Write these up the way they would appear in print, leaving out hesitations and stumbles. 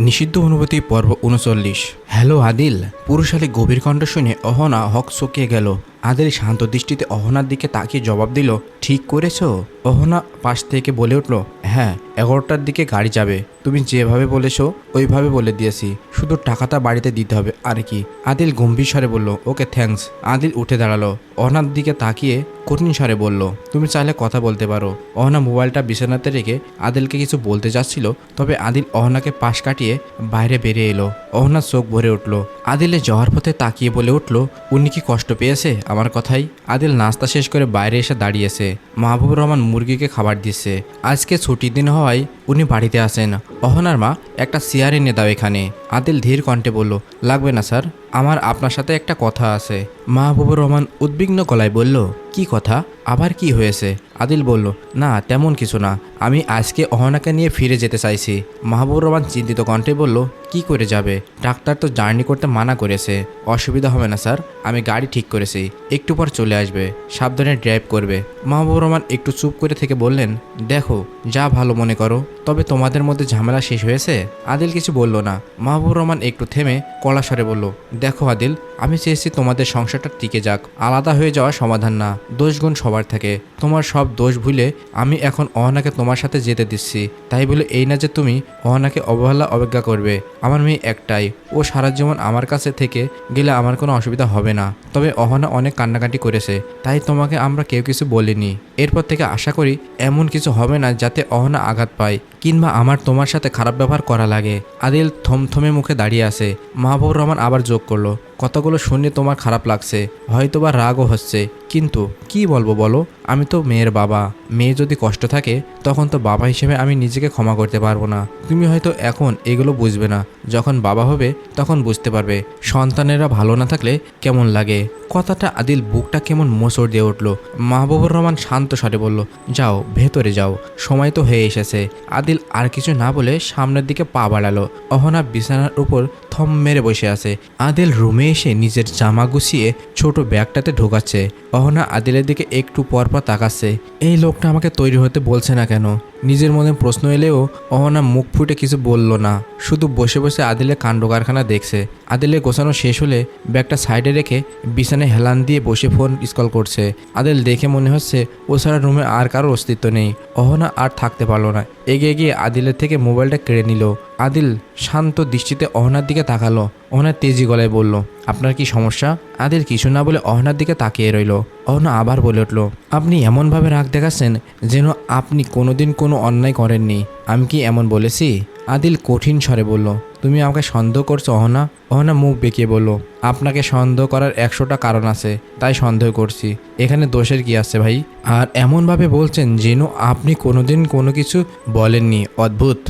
নিষিদ্ধ অনুভূতি পর্ব ৩৯। হ্যালো আদিল। পুরুষালী গভীর কণ্ঠ শুনে অহনা হক চকিয়ে গেল। আদিল শান্ত দৃষ্টিতে অহনার দিকে তাকিয়ে জবাব দিল, ঠিক করেছো? অহনা পাশ থেকে বলে উঠল, হ্যাঁ, 11টার দিকে গাড়ি যাবে। তুমি যেভাবে বলেছো ওইভাবে বলে দিয়েছি, শুধু টাকাটা বাড়িতে দিতে হবে আর কি। আদিল গম্ভীর স্বরে বলল, ওকে থ্যাঙ্কস। আদিল উঠে দাঁড়ালো, অহনার দিকে তাকিয়ে কঠিন স্বরে বলল, তুমি চাইলে কথা বলতে পারো। অহনা মোবাইলটা বিছানাতে রেখে আদিলকে কিছু বলতে যাচ্ছিল, তবে আদিল অহনাকে পাশ কাটিয়ে বাইরে বেরিয়ে এলো। অহনার চোখ ভরে উঠল। আদিলের যাওয়ার পথে তাকিয়ে বলে উঠল, উনি কি কষ্ট পেয়েছে আমার কথাই? আদিল নাস্তা শেষ করে বাইরে এসে দাঁড়িয়েছে। মাহবুবুর রহমান মুরগিকে খাবার দিচ্ছে। আজকে ছুটির দিন হওয়ায় উনি বাড়িতে আসেন। অহনার মা একটা চেয়ার এনে দাও এখানে। আদিল ধীর কণ্ঠে বলল, লাগবে না স্যার, আমার আপনার সাথে একটা কথা আছে। মাহবুবুর রহমান উদ্বিগ্ন গলায় বলল, কি কথা? আবার কি হয়েছে? আদিল বলল, না তেমন কিছু না, আমি আজকে অহনাকে নিয়ে ফিরে যেতে চাইছি। মাহবুবুর রহমান চিন্তিত কণ্ঠে বলল, কি করে যাবে? ডাক্তার তো জার্নি করতে মানা করেছে। অসুবিধা হবে না স্যার, আমি গাড়ি ঠিক করেছি, একটু পর চলে আসবে, সাবধানে ড্রাইভ করবে। মাহবুবুর রহমান একটু চুপ করে থেকে বললেন, দেখো যা ভালো মনে করো, তবে তোমাদের মধ্যে ঝামেলা শেষ হয়েছে? আদিল কিছু বলল না। মাহবুবুর রহমান একটু থেমে কড়া স্বরে বলল, দেখো আদিল, আমি চেয়েছি তোমাদের সংসারটা টিকে যাক, আলাদা হয়ে যাওয়া সমাধান না। দোষগুণ সবার থাকে, তোমার সব দোষ ভুলে আমি এখন অহনাকে তোমার সাথে যেতে দিচ্ছি। তাই বলে এই না যে তুমি অহনাকে অবহেলা অবজ্ঞা করবে। আমার মেয়ে একটাই, ও সারা জীবন আমার কাছে থেকে গেলে আমার কোনো অসুবিধা হবে না। তবে অহনা অনেক কান্নাকাটি করেছে, তাই তোমাকে আমরা কেউ কিছু বলিনি। এরপর থেকে আশা করি এমন কিছু হবে না যাতে অহনা আঘাত পায় কিংবা আমার তোমার সাথে খারাপ ব্যবহার করা লাগে। আদিল থমথমে মুখে দাঁড়িয়ে আছে। মাহবুবুর রহমান আবার যোগ করলো, কথাগুলো শুনে তোমার খারাপ লাগছে, হয়তোবা রাগও হচ্ছে, কিন্তু কি বলবো বলো? আমি তো মেয়ের বাবা। মেয়ে যদি কষ্ট থাকে তখন তো বাবা হিসেবে আমি নিজেকে ক্ষমা করতে পারবো না। তুমি হয়তো এখন এগুলো বুঝবে না, যখন বাবা হবে তখন বুঝতে পারবে সন্তানেরা ভালো না থাকলে কেমন লাগে। কথাটা আদিল বুকটা কেমন মোচড় দিয়ে উঠল। মাহবুবুর রহমান শান্ত স্বরে বলল, যাও ভেতরে যাও, সময় তো হয়ে এসেছে। আদিল আর কিছু না বলে সামনের দিকে পা বাড়ালো। অহনা বিছানার উপর থম মেরে বসে আছে। আদিল রুমে এসে নিজের জামা গুছিয়ে ছোট ব্যাগটাতে ঢোকাচ্ছে। অহনা আদিলের দিকে একটু পরপর তাকাচ্ছে। এই লোকটা আমাকে তৈরি হতে বলছে না কেন? নিজের মনে প্রশ্ন এলেও অহনা মুখ ফুটে কিছু বলল না, শুধু বসে বসে আদিলের কাণ্ড কারখানা দেখছে। আদিলের গোছানো শেষ হলে ব্যাগটা সাইডে রেখে বিছানায় হেলান দিয়ে বসে ফোন স্ক্রল করছে। আদিল দেখে মনে হচ্ছে ও ছাড়া রুমে আর কারো অস্তিত্ব নেই। অহনা আর থাকতে পারলো না, এগিয়ে গিয়ে আদিলের থেকে মোবাইলটা কেড়ে নিল। আদিল শান্ত দৃষ্টিতে অহনার দিকে তাকালো। অহনা তেজি গলায় বলল, আপনার কি সমস্যা? আদিল কিছু না বলে অহনার দিকে তাকিয়ে রইল। অহনা আবার বলে উঠল, আপনি এমনভাবে রাগ দেখাচ্ছেন যেন আপনি কোনোদিন কোনো অন্যায় করেননি। আমি কি এমন বলেছি? আদিল কঠিন স্বরে বলল, তুমি আমাকে সন্দেহ করছো অহনা? অহনা মুখ বেঁকিয়ে বলল, আপনাকে সন্দেহ করার 100টা কারণ আছে, তাই সন্দেহ করছি। এখানে দোষের কি আছে ভাই? আর এমনভাবে বলছেন যেন আপনি কোনোদিন কোনো কিছু বলেননি, অদ্ভুত।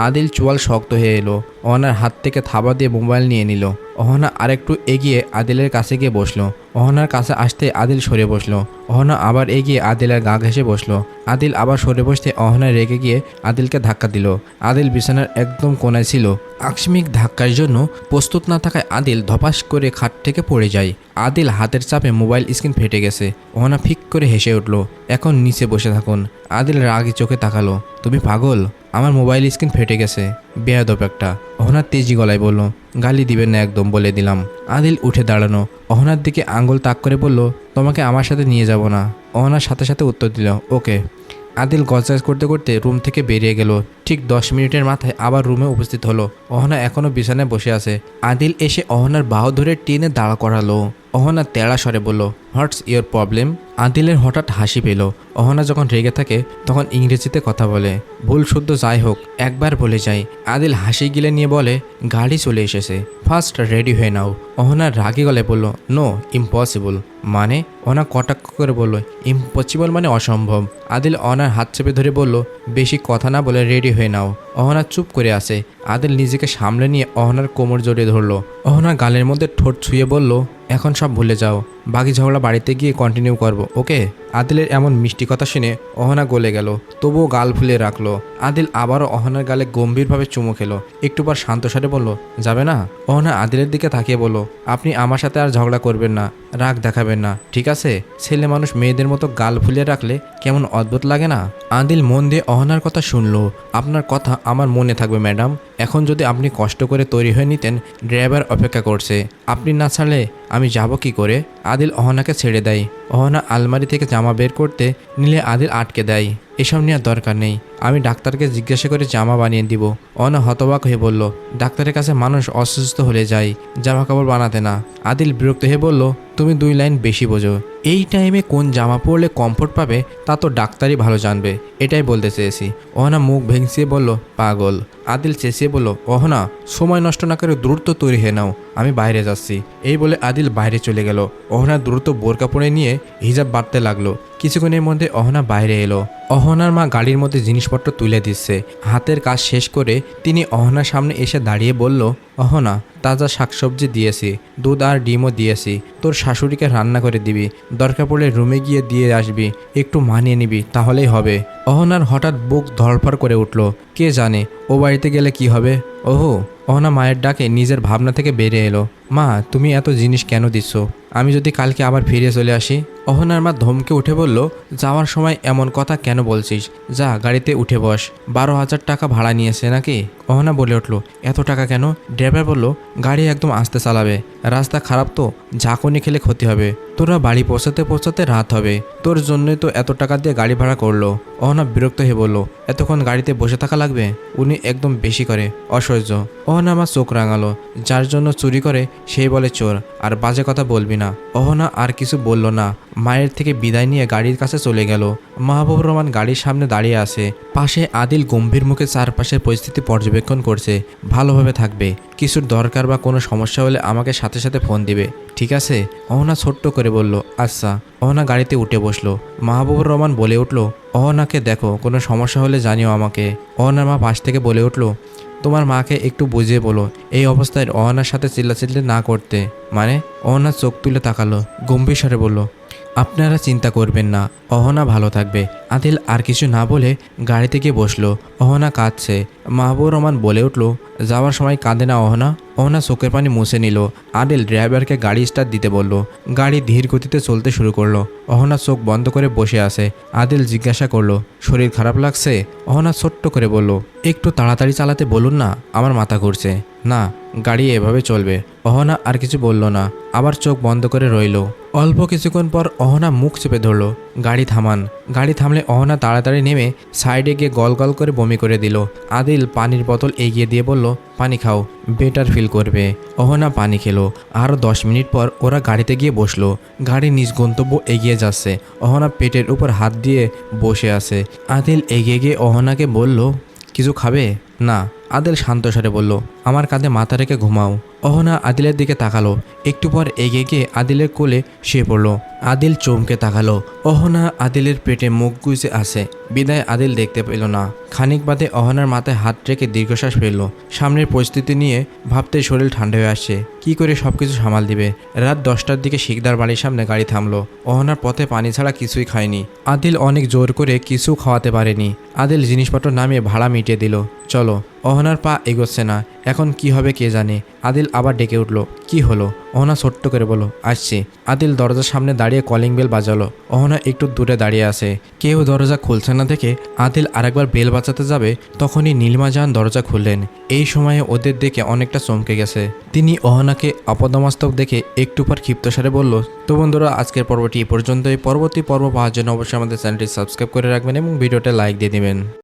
আদিল চোয়াল শক্ত হয়ে এলো। অহনার হাত থেকে থাবা দিয়ে মোবাইল নিয়ে নিল। অহনা আরেকটু এগিয়ে আদিলের কাছে গিয়ে বসলো। অহনার কাছে আসতে আদিল সরে বসলো। অহনা আবার এগিয়ে আদিলের গা ঘেঁষে বসলো। আদিল আবার সরে বসতে অহনা রেগে গিয়ে আদিলকে ধাক্কা দিল। আদিল বিছানার একদম কোনায় ছিল। আকস্মিক ধাক্কার জন্য প্রস্তুত না থাকায় আদিল ধপাস করে খাট থেকে পড়ে যায়। আদিল হাতের চাপে মোবাইল স্ক্রিন ফেটে গেছে। অহনা ফিক করে হেসে উঠল, এখন নিচে বসে থাকুন। আদিল রাগী চোখে তাকালো, তুমি পাগল? আমার মোবাইল স্ক্রিন ফেটে গেছে, বেয়াদব একটা। অহনা তেজি গলায় বলল, গালি দিবেন না একদম, বলে দিলাম। আদিল উঠে দাঁড়ানো, অহনার দিকে আঙ্গুল তাক করে বলল, তোমাকে আমার সাথে নিয়ে যাব না। অহনার সাথে সাথে উত্তর দিল, ওকে। আদিল গজগাজ করতে করতে রুম থেকে বেরিয়ে গেল। ঠিক 10 মিনিটের মাথায় আবার রুমে উপস্থিত হলো। অহনা এখনো বিছানায় বসে আছে। আদিল এসে অহনার বাহু ধরে টেনে দাঁড়া করালো। অহনা তেড়া স্বরে বলল, হোয়াটস ইয়োর প্রবলেম? আদিলের হঠাৎ হাসি পেল। অহনা যখন রেগে থাকে তখন ইংরেজিতে কথা বলে, ভুল শুদ্ধ যাই হোক একবার বলে যাই। আদিল হাসি গিলে নিয়ে বলে, গাড়ি চলে এসেছে, ফার্স্ট রেডি হয়ে নাও। অহনা রাগী গলায় বলল, নো, ইম্পসিবল। মানে? অহনা কটাক্ষ করে বলল, ইম্পসিবল মানে অসম্ভব। আদিল অহনার হাত চেপে ধরে বলল, বেশি কথা না বলে রেডি হয়ে নাও। অহনা চুপ করে আছে। আদিল নিজেকে সামলে নিয়ে অহনার কোমর জড়িয়ে ধরলো। অহনা গালের মধ্যে ঠোঁট ছুঁয়ে বলল, এখন সব ভুলে যাও, বাকি ঝগড়া বাড়িতে গিয়ে কন্টিনিউ করবো, ওকে? আদিলের এমন মিষ্টি কথা শুনে অহনা গলে গেল, তবুও গাল ফুলে রাখলো। আদিল আবারও অহনার গালে গম্ভীরভাবে চুমু খেলো। একটু পর শান্ত স্বরে বলল, যাবে না? অহনা আদিলের দিকে তাকিয়ে বলল, আপনি আমার সাথে আর ঝগড়া করবেন না, রাগ দেখাবেন না, ঠিক আছে? ছেলে মানুষ মেয়েদের মতো গাল ফুলিয়ে রাখলে কেমন অদ্ভুত লাগে না? আদিল মন দিয়ে অহনার কথা শুনলো। আপনার কথা আমার মনে থাকবে ম্যাডাম। এখন যদি আপনি কষ্ট করে তৈরি হয়ে নিতেন, ড্রাইভার অপেক্ষা করছে, আপনি না ছাড়লে আমি যাব কি করে? আদিল অহনাকে ছেড়ে দেয়। অহনা আলমারি থেকে জামা বের করতে নিলে আদিল আটকে দেয়। এসব নেওয়ার দরকার নেই, আমি ডাক্তারকে জিজ্ঞাসা করে জামা বানিয়ে দিব। অহনা হতবাক হয়ে বলল, ডাক্তারের কাছে মানুষ অসুস্থ হলে যায়, জামা কাপড় বানাতে না। আদিল বিরক্ত হয়ে বলল, তুমি 2 লাইন বেশি বোঝো। এই টাইমে কোন জামা পরলে কমফোর্ট পাবে তা তো ডাক্তারই ভালো জানবে, এটাই বলতে চেয়েছি। অহনা মুখ ভেঙচিয়ে বলল, পাগল। আদিল চেঁচিয়ে বলল, অহনা সময় নষ্ট না করে দ্রুত তৈরি হয়ে নাও, আমি বাইরে যাচ্ছি। এই বলে আদিল বাইরে চলে গেল। অহনা দ্রুত বোরকা পরে নিয়ে হিজাব বাঁধতে লাগলো। কিছুক্ষণের মধ্যে অহনা বাইরে এলো। অহনার মা গাড়ির মধ্যে জিনিসপত্র তুলে দিচ্ছে। হাতের কাজ শেষ করে তিনি অহনার সামনে এসে দাঁড়িয়ে বলল, অহনা তাজা শাকসবজি দিয়েছি, দুধ আর ডিমও দিয়েছি, তোর শাশুড়িকে রান্না করে দিবি, দরকার পড়লে রুমে গিয়ে দিয়ে আসবি, একটু মানিয়ে নিবি, তাহলেই হবে। অহনার হঠাৎ বুক ধড়ফড় করে উঠল। কে জানে ও বাড়িতে গেলে কি হবে। ওহো, অহনা মায়ের ডাকে নিজের ভাবনা থেকে বেরিয়ে এলো। মা, তুমি এত জিনিস কেন দিচ্ছ? আমি যদি কালকে আবার ফিরে চলে আসি? অহনার মা ধমকে উঠে বলল, যাওয়ার সময় এমন কথা কেন বলছিস? যা গাড়িতে উঠে বস। 12,000 টাকা ভাড়া নিয়েছে নাকি? অহনা বলে উঠল, এত টাকা কেন? ড্রাইভার বলল, গাড়ি একদম আস্তে চালাবে, রাস্তা খারাপ তো, ঝাঁকুনি খেলে ক্ষতি হবে, তোরা বাড়ি পৌঁছাতে পৌঁছাতে রাত হবে, তোর জন্যই তো এত টাকা দিয়ে গাড়ি ভাড়া করলো। অহনা বিরক্ত হয়ে বলল, এতক্ষণ গাড়িতে বসে থাকা লাগবে? উনি একদম বেশি করে, অসহ্য। অহনা আমার চোখ রাঙালো। যার জন্য চুরি করে সেই বলে চোর, আর বাজে কথা বলবি না। অহনা আর কিছু বলল না, মায়ের থেকে বিদায় নিয়ে গাড়ির কাছে চলে গেল। মাহবুবুর রহমান গাড়ির সামনে দাঁড়িয়ে আছে। পাশে আদিল গম্ভীর মুখে চারপাশের পরিস্থিতি পর্যবেক্ষণ করছে। ভালোভাবে থাকবে, কিছুর দরকার বা কোনো সমস্যা হলে আমাকে সাথে সাথে ফোন দিবে, ঠিক আছে? অহনা ছোট্ট করে বলল, আচ্ছা। অহনা গাড়িতে উঠে বসলো। মাহবুবুর রহমান বলে উঠল, অহনাকে দেখো, কোনো সমস্যা হলে জানিও আমাকে। অহনার মা পাশ থেকে বলে উঠল, তোমার মাকে একটু বুঝিয়ে বলো এই অবস্থায় অহনার সাথে চিল্লাচিল্লি না করতে। মানে? অহনা চোখ তুলে তাকালো, গম্ভীর স্বরে বলল, আপনারা চিন্তা করবেন না, অহনা ভালো থাকবে। আদিল আর কিছু না বলে গাড়িতে গিয়ে বসলো। অহনা কাঁদছে। মাহবুবুর রহমান বলে উঠল, যাওয়ার সময় কাঁদে না অহনা? অহনা চোখের পানি মুছে নিল। আদিল ড্রাইভারকে গাড়ি স্টার্ট দিতে বলল। গাড়ি ধীর গতিতে চলতে শুরু করলো। অহনা চোখ বন্ধ করে বসে আছে। আদিল জিজ্ঞাসা করলো, শরীর খারাপ লাগছে? অহনা ছোট্ট করে বলল, একটু তাড়াতাড়ি চালাতে বলুন না, আমার মাথা ঘুরছে। না, গাড়ি এভাবে চলবে। অহনা আর কিছু বলল না, আবার চোখ বন্ধ করে রইল। অল্প কিছুক্ষণ পর অহনা মুখ চেপে ধরল। গাড়ি থামান। গাড়ি থামলে অহনা তাড়াতাড়ি নেমে সাইডে গিয়ে গল গল করে বমি করে দিল। আদিল পানির বোতল এগিয়ে দিয়ে বলল, পানি খাও, বেটার ফিল করবে। অহনা পানি খেলো। আরও 10 মিনিট পর ওরা গাড়িতে গিয়ে বসলো। গাড়ি নিজ গন্তব্য এগিয়ে যাচ্ছে। অহনা পেটের উপর হাত দিয়ে বসে আছে। আদিল এগিয়ে গিয়ে অহনাকে বলল, কিছু খাবে? না। আদিল শান্ত স্বরে বলল, আমার কাঁধে মাথা রেখে ঘুমাও। অহনা আদিলের দিকে তাকালো। একটু পর এগিয়ে গিয়ে আদিলের কোলে শুয়ে পড়ল। আদিল চমকে তাকালো। অহনা আদিলের পেটে মুখ গুজে আছে। বিদায় আদিল দেখতে পেল না। খানিক বাদে অহনার মাথায় হাত রেখে দীর্ঘশ্বাস ফেলল। সামনের পরিস্থিতি নিয়ে ভাবতে শরীর ঠান্ডা হয়ে আসছে। কি করে সবকিছু সামাল দিবে। রাত 10টার দিকে শিকদার বাড়ির সামনে গাড়ি থামলো। অহনার পথে পানি ছাড়া কিছুই খায়নি। আদিল অনেক জোর করে কিছু খাওয়াতে পারেনি। আদিল জিনিসপত্র নামিয়ে ভাড়া মিটিয়ে দিল। চলো। অহনার পা এগোচ্ছে না। এখন কি হবে কে জানে। আদিল আবার ডেকে উঠল, কি হলো? অহনা ছোট্ট করে বলো, আসছি। আদিল দরজার সামনে দাঁড়িয়ে কলিং বেল বাজালো। অহনা একটু দূরে দাঁড়িয়ে আছে। কেউ দরজা খুলছে না দেখে আদিল আরেকবার বেল বাজাতে যাবে, তখনই নীলিমা জাহান দরজা খুললেন। এই সময়ে ওদের দেখে অনেকটা চমকে গেছে। তিনি অহনাকে আপাদমস্তক দেখে একটু পর ক্ষিপ্ত স্বরে বলল, তো বন্ধুরা, আজকের পর্বটি এই পর্যন্তই। পরবর্তী পর্ব পাওয়ার জন্য অবশ্যই আমাদের চ্যানেলটি সাবস্ক্রাইব করে রাখবেন এবং ভিডিওটা লাইক দিয়ে দিবেন।